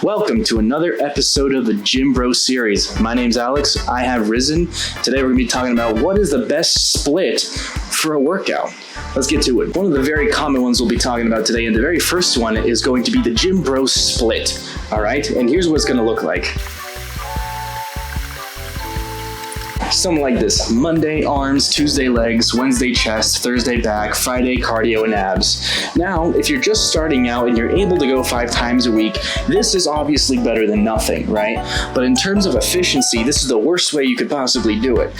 Welcome to another episode of the Gym Bro series. My name's Alex. I have risen. Today we're going to be talking about what is the best split for a workout. Let's get to it. One of the very common ones we'll be talking about today, and the very first one is going to be the Gym Bro split. All right, and here's what it's going to look like. Something like this: Monday arms, Tuesday legs, Wednesday chest, Thursday back, Friday cardio and abs. Now, if you're just starting out and you're able to go 5 times a week, this is obviously better than nothing, right? But in terms of efficiency, this is the worst way you could possibly do it.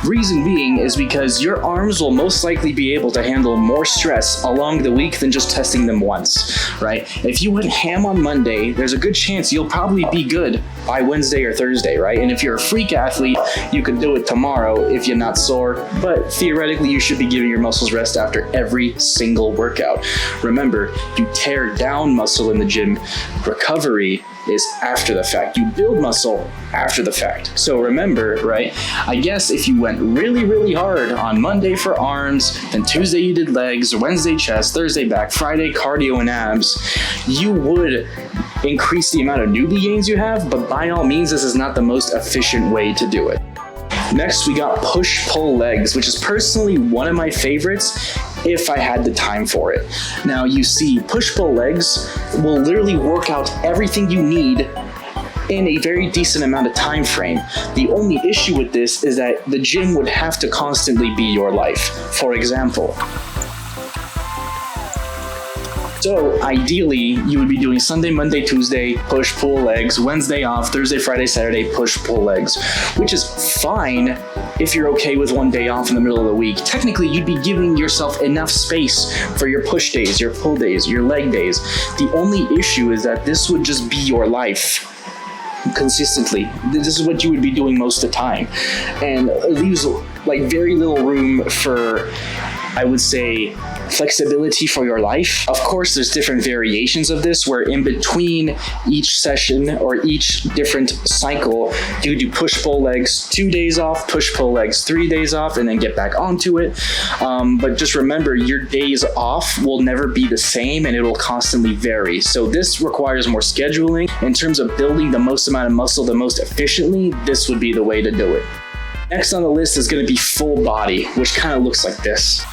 Reason being is because your arms will most likely be able to handle more stress along the week than just testing them once, right? If you went ham on Monday, there's a good chance you'll probably be good by Wednesday or Thursday, right? And if you're a freak athlete, you could do it tomorrow if you're not sore, but theoretically you should be giving your muscles rest after every single workout. Remember, you tear down muscle in the gym. Recovery is after the fact. You build muscle after the fact. So remember, right? I guess if you went really hard on Monday for arms, then Tuesday you did legs, Wednesday chest, Thursday back, Friday cardio and abs, you would increase the amount of newbie gains you have, but by all means, this is not the most efficient way to do it. Next, we got push-pull legs, which is personally one of my favorites if I had the time for it. Now, you see, push-pull legs will literally work out everything you need in a very decent amount of time frame. The only issue with this is that the gym would have to constantly be your life. For example, so ideally, you would be doing Sunday, Monday, Tuesday, push-pull legs, Wednesday off, Thursday, Friday, Saturday, push-pull legs, which is fine if you're okay with one day off in the middle of the week. Technically, you'd be giving yourself enough space for your push days, your pull days, your leg days. The only issue is that this would just be your life consistently. This is what you would be doing most of the time. And it leaves like very little room for, I would say, flexibility for your life. Of course, there's different variations of this where in between each session or each different cycle, you do push-pull legs 2 days off, push-pull legs 3 days off, and then get back onto it. But just remember, your days off will never be the same and it'll constantly vary. So this requires more scheduling. In terms of building the most amount of muscle the most efficiently, this would be the way to do it. Next on the list is going to be full body, which kind of looks like this.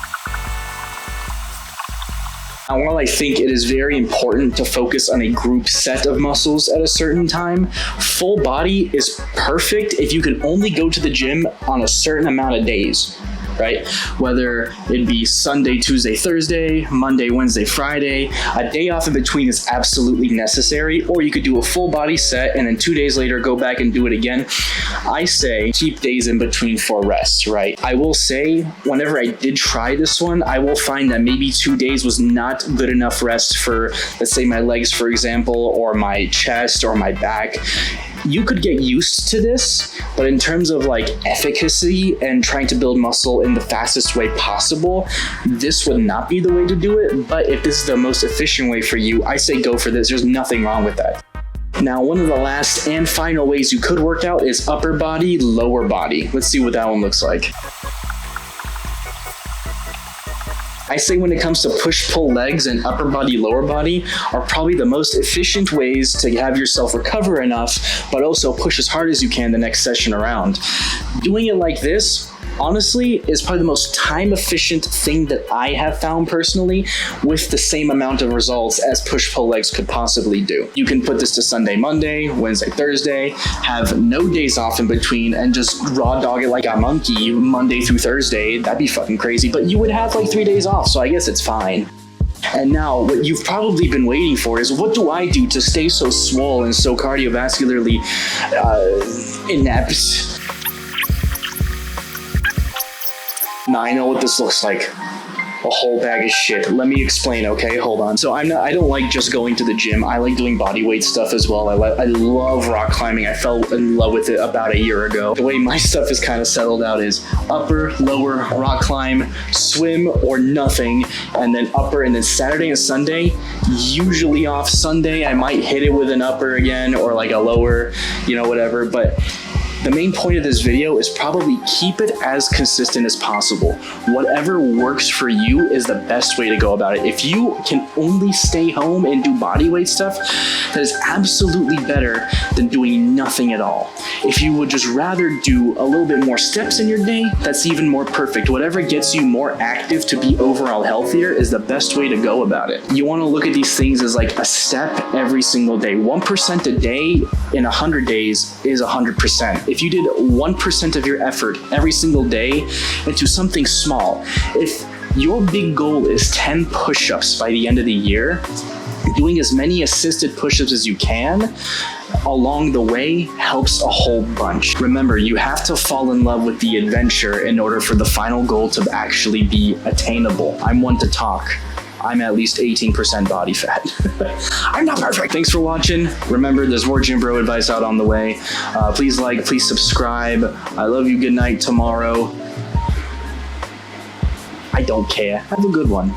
Now, while I think it is very important to focus on a group set of muscles at a certain time, full body is perfect if you can only go to the gym on a certain amount of days, right? Whether it be Sunday, Tuesday, Thursday, Monday, Wednesday, Friday, a day off in between is absolutely necessary, or you could do a full body set and then 2 days later go back and do it again. I say keep days in between for rest, right? I will say whenever I did try this one, I will find that maybe 2 days was not good enough rest for, let's say, my legs, for example, or my chest or my back. You could get used to this, but in terms of like efficacy and trying to build muscle in the fastest way possible, this would not be the way to do it. But if this is the most efficient way for you, I say go for this. There's nothing wrong with that. Now, one of the last and final ways you could work out is upper body, lower body. Let's see what that one looks like. I say when it comes to push-pull legs and upper body, lower body are probably the most efficient ways to have yourself recover enough, but also push as hard as you can the next session around. Doing it like this, honestly, is probably the most time-efficient thing that I have found personally, with the same amount of results as push-pull legs could possibly do. You can put this to Sunday, Monday, Wednesday, Thursday, have no days off in between, and just raw dog it like a monkey Monday through Thursday. That'd be fucking crazy, but you would have like 3 days off, so I guess it's fine. And now, what you've probably been waiting for is, what do I do to stay so swole and so cardiovascularly inept? Now, I know what this looks like. A whole bag of shit. Let me explain, okay? Hold on. So I don't like just going to the gym. I like doing body weight stuff as well. I love rock climbing. I fell in love with it about a year ago. The way my stuff is kind of settled out is upper, lower, rock climb, swim or nothing, and then upper, and then Saturday and Sunday, usually off. Sunday, I might hit it with an upper again or like a lower, whatever, but The main point of this video is probably keep it as consistent as possible. Whatever works for you is the best way to go about it. If you can only stay home and do bodyweight stuff, that is absolutely better than doing nothing at all. If you would just rather do a little bit more steps in your day, that's even more perfect. Whatever gets you more active to be overall healthier is the best way to go about it. You want to look at these things as like a step every single day. 1% a day in 100 days is 100%. If you did 1% of your effort every single day into something small, if your big goal is 10 push-ups by the end of the year, doing as many assisted push-ups as you can along the way helps a whole bunch. Remember, you have to fall in love with the adventure in order for the final goal to actually be attainable. I'm one to talk. I'm at least 18% body fat. I'm not perfect. Thanks for watching. Remember, there's more Gym Bro advice out on the way. Please like, please subscribe. I love you. Good night tomorrow. I don't care. Have a good one.